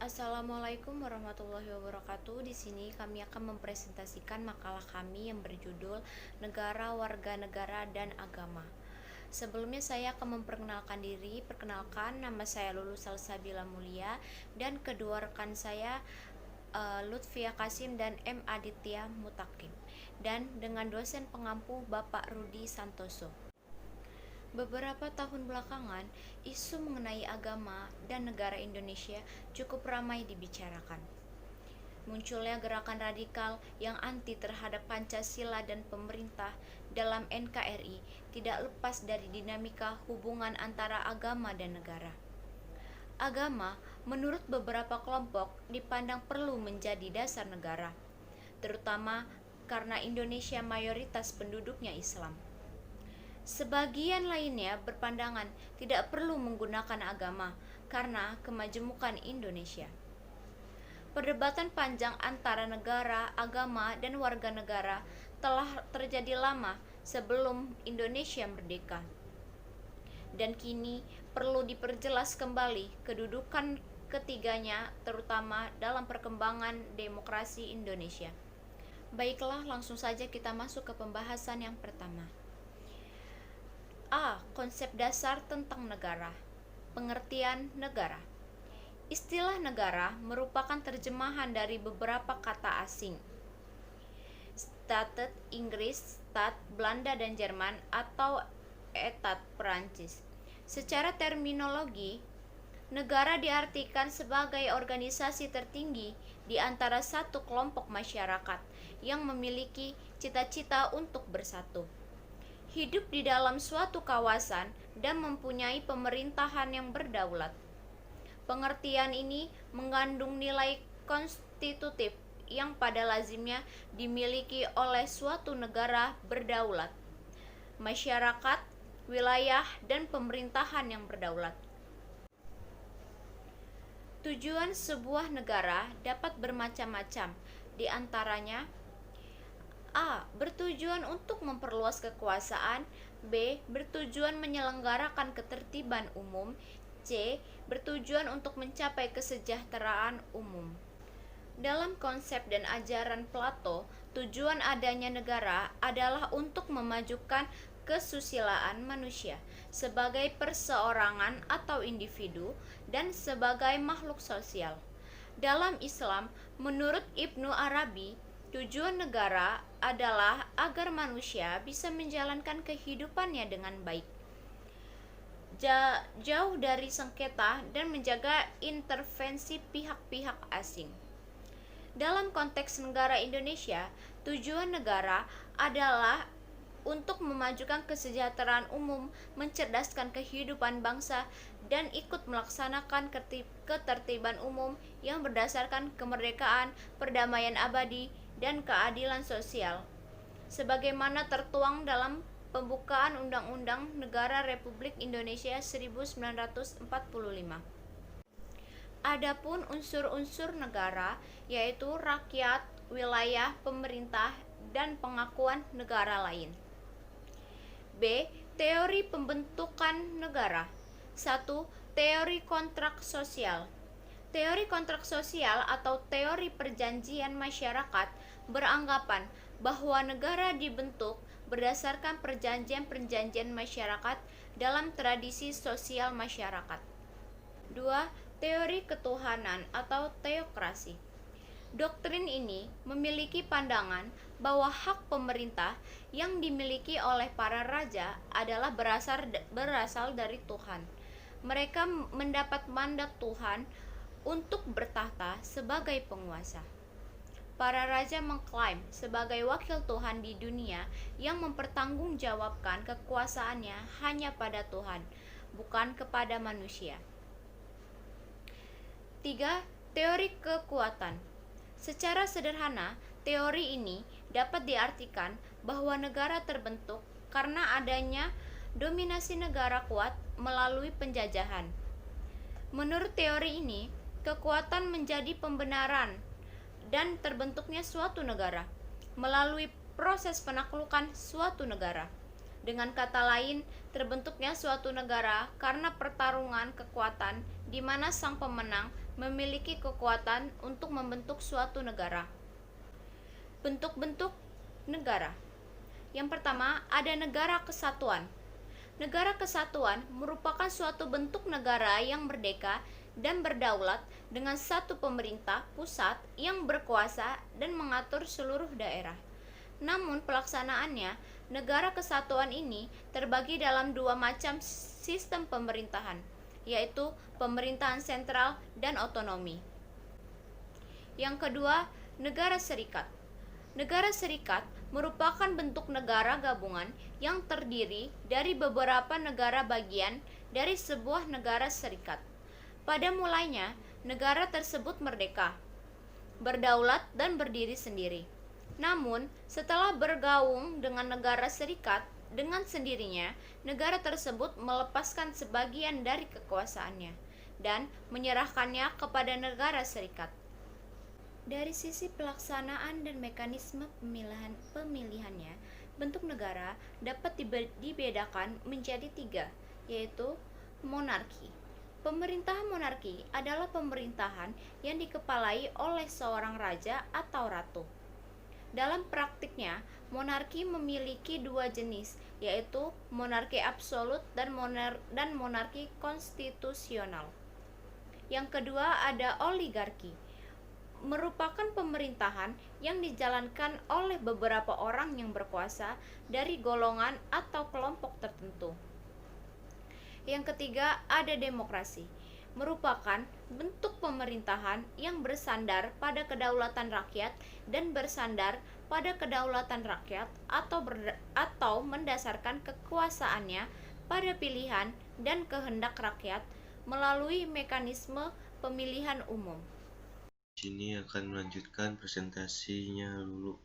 Assalamualaikum warahmatullahi wabarakatuh. Di sini kami akan mempresentasikan makalah kami yang berjudul Negara, Warga Negara, dan Agama. Sebelumnya saya akan memperkenalkan diri. Perkenalkan, nama saya Lulus Salsabila Mulia dan kedua rekan saya Lutfia Kasim dan M. Aditya Mutakim, dan dengan dosen pengampu Bapak Rudi Santoso. Beberapa tahun belakangan, isu mengenai agama dan negara Indonesia cukup ramai dibicarakan. Munculnya gerakan radikal yang anti terhadap Pancasila dan pemerintah dalam NKRI tidak lepas dari dinamika hubungan antara agama dan negara. Agama, menurut beberapa kelompok, dipandang perlu menjadi dasar negara, terutama karena Indonesia mayoritas penduduknya Islam. Sebagian lainnya berpandangan tidak perlu menggunakan agama karena kemajemukan Indonesia. Perdebatan panjang antara negara, agama, dan warga negara telah terjadi lama sebelum Indonesia merdeka. Dan kini perlu diperjelas kembali kedudukan ketiganya, terutama dalam perkembangan demokrasi Indonesia. Baiklah, langsung saja kita masuk ke pembahasan yang pertama. A. Konsep dasar tentang negara. Pengertian negara. Istilah negara merupakan terjemahan dari beberapa kata asing. Staat Inggris, Staat Belanda dan Jerman, atau Etat Perancis. Secara terminologi, negara diartikan sebagai organisasi tertinggi di antara satu kelompok masyarakat yang memiliki cita-cita untuk bersatu, hidup di dalam suatu kawasan, dan mempunyai pemerintahan yang berdaulat. Pengertian ini mengandung nilai konstitutif yang pada lazimnya dimiliki oleh suatu negara berdaulat, masyarakat, wilayah, dan pemerintahan yang berdaulat. Tujuan sebuah negara dapat bermacam-macam, di antaranya A. Bertujuan untuk memperluas kekuasaan. B. Bertujuan menyelenggarakan ketertiban umum. C. Bertujuan untuk mencapai kesejahteraan umum. Dalam konsep dan ajaran Plato, tujuan adanya negara adalah untuk memajukan kesusilaan manusia sebagai perseorangan atau individu dan sebagai makhluk sosial. Dalam Islam, menurut Ibnu Arabi, tujuan negara adalah agar manusia bisa menjalankan kehidupannya dengan baik, jauh dari sengketa, dan menjaga intervensi pihak-pihak asing. Dalam konteks negara Indonesia, tujuan negara adalah untuk memajukan kesejahteraan umum, mencerdaskan kehidupan bangsa, dan ikut melaksanakan ketertiban umum yang berdasarkan kemerdekaan, perdamaian abadi, dan keadilan sosial, sebagaimana tertuang dalam pembukaan Undang-Undang Negara Republik Indonesia 1945. Adapun unsur-unsur negara, yaitu rakyat, wilayah, pemerintah, dan pengakuan negara lain. B. Teori pembentukan negara. 1. Teori kontrak sosial. Teori kontrak sosial atau teori perjanjian masyarakat beranggapan bahwa negara dibentuk berdasarkan perjanjian-perjanjian masyarakat dalam tradisi sosial masyarakat. 2. Teori ketuhanan atau teokrasi. Doktrin ini memiliki pandangan bahwa hak pemerintah yang dimiliki oleh para raja adalah berasal dari Tuhan. Mereka mendapat mandat Tuhan untuk bertahta sebagai penguasa. Para raja mengklaim sebagai wakil Tuhan di dunia yang mempertanggungjawabkan kekuasaannya hanya pada Tuhan, bukan kepada manusia. 3. Teori kekuatan. Secara sederhana, teori ini dapat diartikan bahwa negara terbentuk karena adanya dominasi negara kuat melalui penjajahan. Menurut teori ini, kekuatan menjadi pembenaran dan terbentuknya suatu negara melalui proses penaklukan suatu negara. Dengan kata lain, terbentuknya suatu negara karena pertarungan kekuatan di mana sang pemenang memiliki kekuatan untuk membentuk suatu negara. Bentuk-bentuk negara. Yang pertama, ada negara kesatuan. Negara kesatuan merupakan suatu bentuk negara yang merdeka dan berdaulat dengan satu pemerintah pusat yang berkuasa dan mengatur seluruh daerah. Namun pelaksanaannya, negara kesatuan ini terbagi dalam dua macam sistem pemerintahan, yaitu pemerintahan sentral dan otonomi. Yang kedua, negara serikat. Negara serikat merupakan bentuk negara gabungan yang terdiri dari beberapa negara bagian dari sebuah negara serikat. Pada mulanya, negara tersebut merdeka, berdaulat, dan berdiri sendiri. Namun, setelah bergabung dengan negara serikat, dengan sendirinya, negara tersebut melepaskan sebagian dari kekuasaannya dan menyerahkannya kepada negara serikat. Dari sisi pelaksanaan dan mekanisme pemilihannya, bentuk negara dapat dibedakan menjadi tiga, yaitu monarki. Pemerintahan monarki adalah pemerintahan yang dikepalai oleh seorang raja atau ratu. Dalam praktiknya, monarki memiliki dua jenis, yaitu monarki absolut dan monarki konstitusional. Yang kedua ada oligarki, merupakan pemerintahan yang dijalankan oleh beberapa orang yang berkuasa dari golongan atau kelompok tertentu. Yang ketiga ada demokrasi, merupakan bentuk pemerintahan yang bersandar pada kedaulatan rakyat dan bersandar pada kedaulatan rakyat atau mendasarkan kekuasaannya pada pilihan dan kehendak rakyat melalui mekanisme pemilihan umum. Sini akan melanjutkan presentasinya dulu.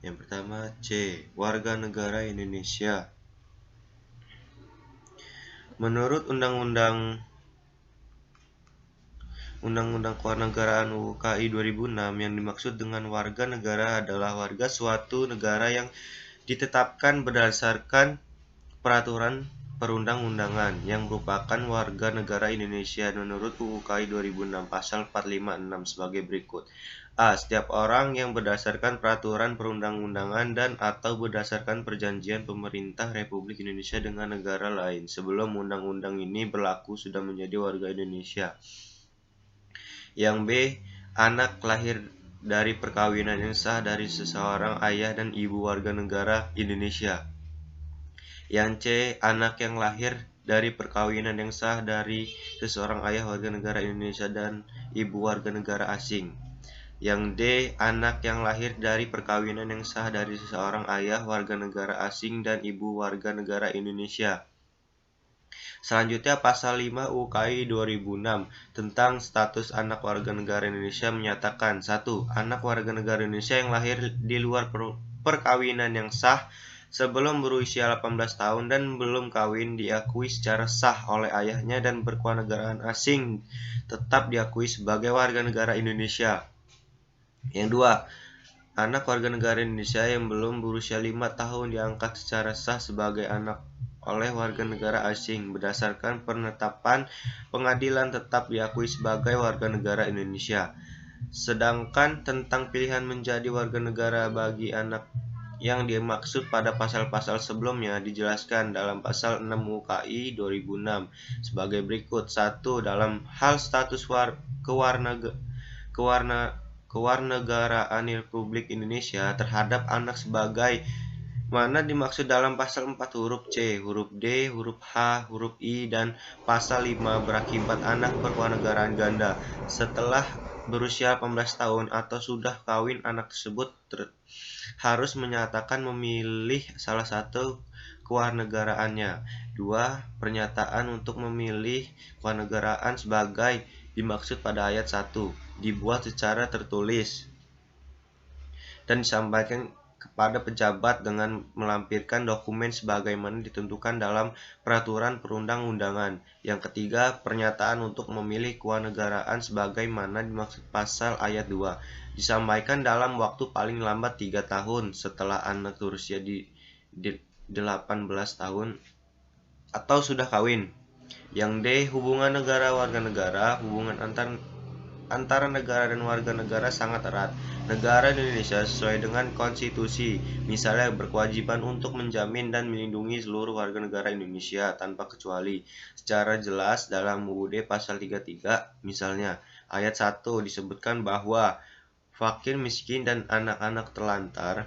Yang pertama C. Warga negara Indonesia. Menurut Undang-Undang Kewarganegaraan UU KI 2006, yang dimaksud dengan warga negara adalah warga suatu negara yang ditetapkan berdasarkan peraturan perundang-undangan yang merupakan warga negara Indonesia menurut UU KI 2006 pasal 456 sebagai berikut. A. Setiap orang yang berdasarkan peraturan perundang-undangan dan atau berdasarkan perjanjian pemerintah Republik Indonesia dengan negara lain sebelum undang-undang ini berlaku sudah menjadi warga Indonesia. Yang B. Anak lahir dari perkawinan yang sah dari seseorang ayah dan ibu warga negara Indonesia. Yang C. Anak yang lahir dari perkawinan yang sah dari seseorang ayah warga negara Indonesia dan ibu warga negara asing. Yang D. Anak yang lahir dari perkawinan yang sah dari seseorang ayah warga negara asing dan ibu warga negara Indonesia. Selanjutnya pasal 5 UU KI 2006 tentang status anak warga negara Indonesia menyatakan 1. Anak warga negara Indonesia yang lahir di luar perkawinan yang sah sebelum berusia 18 tahun dan belum kawin diakui secara sah oleh ayahnya dan berkewarganegaraan asing tetap diakui sebagai warga negara Indonesia. Yang 2. Anak warga negara Indonesia yang belum berusia 5 tahun diangkat secara sah sebagai anak oleh warga negara asing berdasarkan penetapan pengadilan tetap diakui sebagai warga negara Indonesia. Sedangkan tentang pilihan menjadi warga negara bagi anak yang dimaksud pada pasal-pasal sebelumnya dijelaskan dalam pasal 6 UU KI 2006 sebagai berikut. 1. Dalam hal status kewarganegaraan Republik Indonesia terhadap anak sebagai mana dimaksud dalam pasal 4 huruf C, huruf D, huruf H, huruf I, dan pasal 5 berakibat anak berkewarganegaraan ganda setelah berusia 18 tahun atau sudah kawin. Anak tersebut harus menyatakan memilih salah satu kewarganegaraannya. 2. Pernyataan untuk memilih kewarganegaraan sebagai dimaksud pada ayat 1 dibuat secara tertulis dan disampaikan kepada pejabat dengan melampirkan dokumen sebagaimana ditentukan dalam peraturan perundang-undangan. Yang ketiga, pernyataan untuk memilih kewarganegaraan sebagaimana dimaksud pasal ayat 2 disampaikan dalam waktu paling lambat 3 tahun setelah anak berusia di 18 tahun atau sudah kawin. Yang D. Hubungan negara warga negara. Hubungan antara negara dan warga negara sangat erat. Negara Indonesia sesuai dengan konstitusi, misalnya berkewajiban untuk menjamin dan melindungi seluruh warga negara Indonesia tanpa kecuali. Secara jelas dalam UUD pasal 33, misalnya ayat 1 disebutkan bahwa fakir miskin dan anak-anak terlantar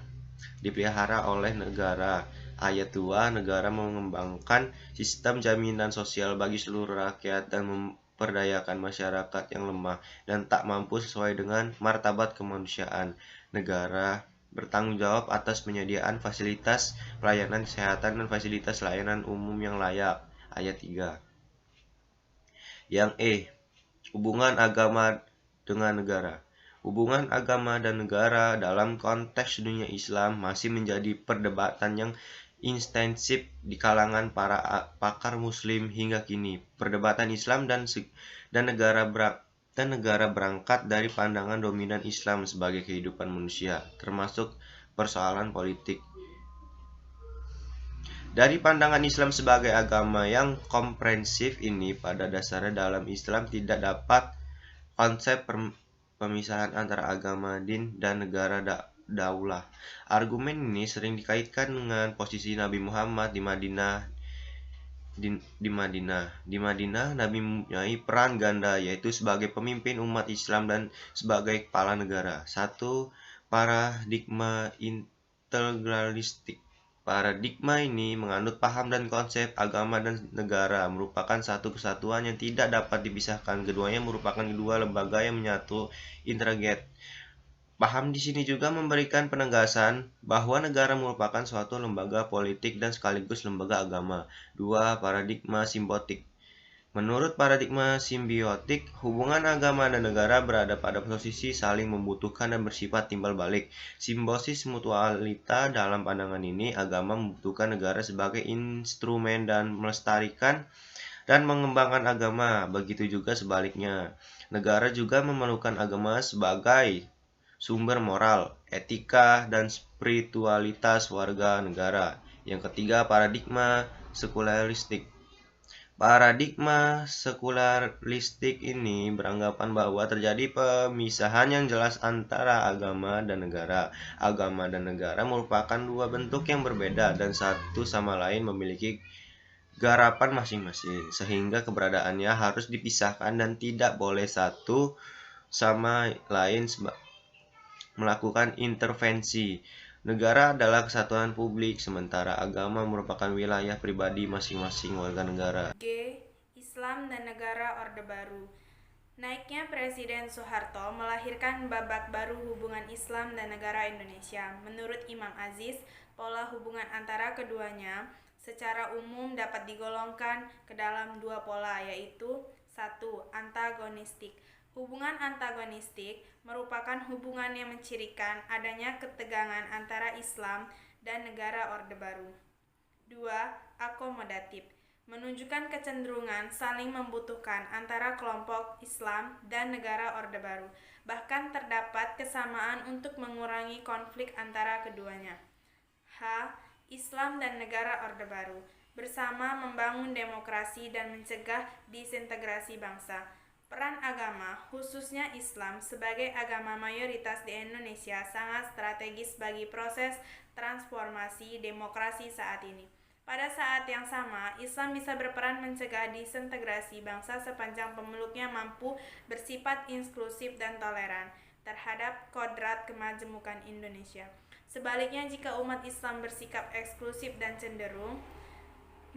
dipelihara oleh negara. Ayat 2, negara mengembangkan sistem jaminan sosial bagi seluruh rakyat dan memperdayakan masyarakat yang lemah dan tak mampu sesuai dengan martabat kemanusiaan. Negara bertanggung jawab atas penyediaan fasilitas pelayanan kesehatan dan fasilitas layanan umum yang layak. Ayat 3. Yang E. Hubungan agama dengan negara. Hubungan agama dan negara dalam konteks dunia Islam masih menjadi perdebatan yang intensif di kalangan para pakar Muslim hingga kini. Perdebatan Islam dan negara berangkat dari pandangan dominan Islam sebagai kehidupan manusia, termasuk persoalan politik. Dari pandangan Islam sebagai agama yang komprehensif ini, pada dasarnya dalam Islam tidak dapat konsep pemisahan antara agama, din, dan negara daulah. Argumen ini sering dikaitkan dengan posisi Nabi Muhammad di Madinah. Di Madinah, Nabi mempunyai peran ganda, yaitu sebagai pemimpin umat Islam dan sebagai kepala negara. Satu, paradigma integralistik. Paradigma ini menganut paham dan konsep agama dan negara merupakan satu kesatuan yang tidak dapat dipisahkan. Keduanya merupakan kedua lembaga yang menyatu, integrate. Paham di sini juga memberikan penegasan bahwa negara merupakan suatu lembaga politik dan sekaligus lembaga agama. 2. Paradigma simbiotik. Menurut paradigma simbiotik, hubungan agama dan negara berada pada posisi saling membutuhkan dan bersifat timbal balik. Simbiosis mutualita dalam pandangan ini, agama membutuhkan negara sebagai instrumen dan melestarikan dan mengembangkan agama. Begitu juga sebaliknya. Negara juga memerlukan agama sebagai sumber moral, etika, dan spiritualitas warga negara. Yang ketiga, paradigma sekularistik. Paradigma sekularistik ini beranggapan bahwa terjadi pemisahan yang jelas antara agama dan negara. Agama dan negara merupakan dua bentuk yang berbeda dan satu sama lain memiliki garapan masing-masing, sehingga keberadaannya harus dipisahkan dan tidak boleh satu sama lain melakukan intervensi. Negara adalah kesatuan publik, sementara agama merupakan wilayah pribadi masing-masing warga negara. G. Islam dan Negara Orde Baru. Naiknya Presiden Soeharto melahirkan babak baru hubungan Islam dan negara Indonesia. Menurut Imam Aziz, pola hubungan antara keduanya secara umum dapat digolongkan ke dalam dua pola, yaitu 1. Antagonistik. Hubungan antagonistik merupakan hubungan yang mencirikan adanya ketegangan antara Islam dan negara Orde Baru. 2. Akomodatif. Menunjukkan kecenderungan saling membutuhkan antara kelompok Islam dan negara Orde Baru. Bahkan terdapat kesamaan untuk mengurangi konflik antara keduanya. H. Islam dan negara Orde Baru. Bersama membangun demokrasi dan mencegah disintegrasi bangsa. Peran agama, khususnya Islam, sebagai agama mayoritas di Indonesia sangat strategis bagi proses transformasi demokrasi saat ini. Pada saat yang sama, Islam bisa berperan mencegah disintegrasi bangsa sepanjang pemeluknya mampu bersifat inklusif dan toleran terhadap kodrat kemajemukan Indonesia. Sebaliknya, jika umat Islam bersikap eksklusif dan cenderung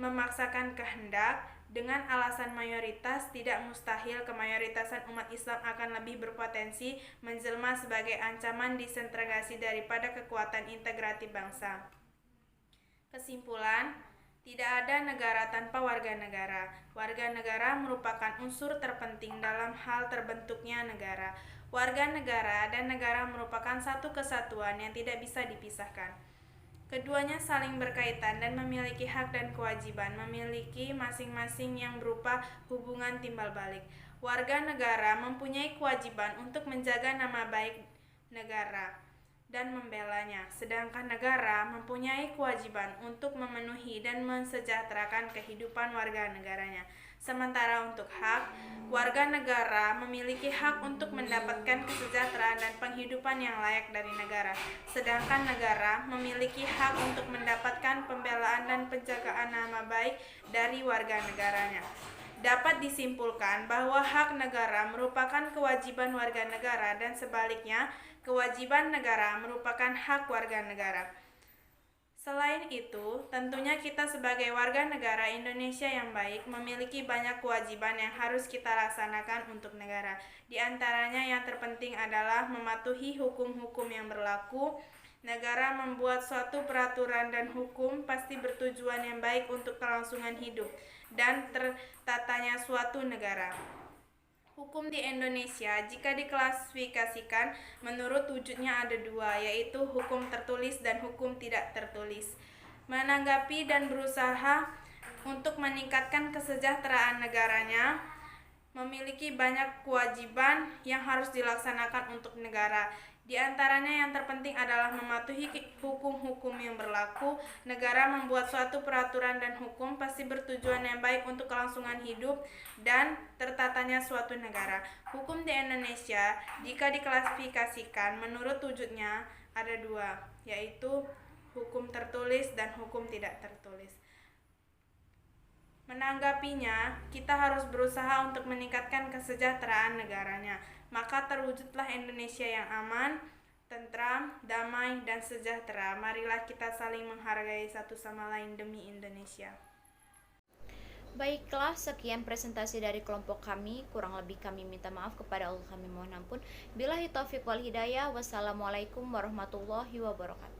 memaksakan kehendak, dengan alasan mayoritas, tidak mustahil kemayoritasan umat Islam akan lebih berpotensi menjelma sebagai ancaman disintegrasi daripada kekuatan integratif bangsa. Kesimpulan, tidak ada negara tanpa warga negara. Warga negara merupakan unsur terpenting dalam hal terbentuknya negara. Warga negara dan negara merupakan satu kesatuan yang tidak bisa dipisahkan. Keduanya saling berkaitan dan memiliki hak dan kewajiban, memiliki masing-masing yang berupa hubungan timbal balik. Warga negara mempunyai kewajiban untuk menjaga nama baik negara dan membelanya, sedangkan negara mempunyai kewajiban untuk memenuhi dan mensejahterakan kehidupan warga negaranya. Sementara untuk hak, warga negara memiliki hak untuk mendapatkan kesejahteraan dan penghidupan yang layak dari negara. Sedangkan negara memiliki hak untuk mendapatkan pembelaan dan penjagaan nama baik dari warga negaranya. Dapat disimpulkan bahwa hak negara merupakan kewajiban warga negara dan sebaliknya, kewajiban negara merupakan hak warga negara. Selain itu, tentunya kita sebagai warga negara Indonesia yang baik memiliki banyak kewajiban yang harus kita laksanakan untuk negara. Di antaranya yang terpenting adalah mematuhi hukum-hukum yang berlaku. Negara membuat suatu peraturan dan hukum pasti bertujuan yang baik untuk kelangsungan hidup dan tertatanya suatu negara. Hukum di Indonesia jika diklasifikasikan menurut wujudnya ada dua, yaitu hukum tertulis dan hukum tidak tertulis. Menanggapi dan berusaha untuk meningkatkan kesejahteraan negaranya, memiliki banyak kewajiban yang harus dilaksanakan untuk negara. Di antaranya yang terpenting adalah mematuhi hukum-hukum yang berlaku. Negara membuat suatu peraturan dan hukum pasti bertujuan yang baik untuk kelangsungan hidup dan tertatanya suatu negara. Hukum di Indonesia jika diklasifikasikan menurut wujudnya ada dua, yaitu hukum tertulis dan hukum tidak tertulis. Menanggapinya, kita harus berusaha untuk meningkatkan kesejahteraan negaranya. Maka terwujudlah Indonesia yang aman, tentram, damai, dan sejahtera. Marilah kita saling menghargai satu sama lain demi Indonesia. Baiklah, sekian presentasi dari kelompok kami. Kurang lebih kami minta maaf kepada Allah, kami mohon ampun. Billahi taufiq wal hidayah. Wassalamualaikum warahmatullahi wabarakatuh.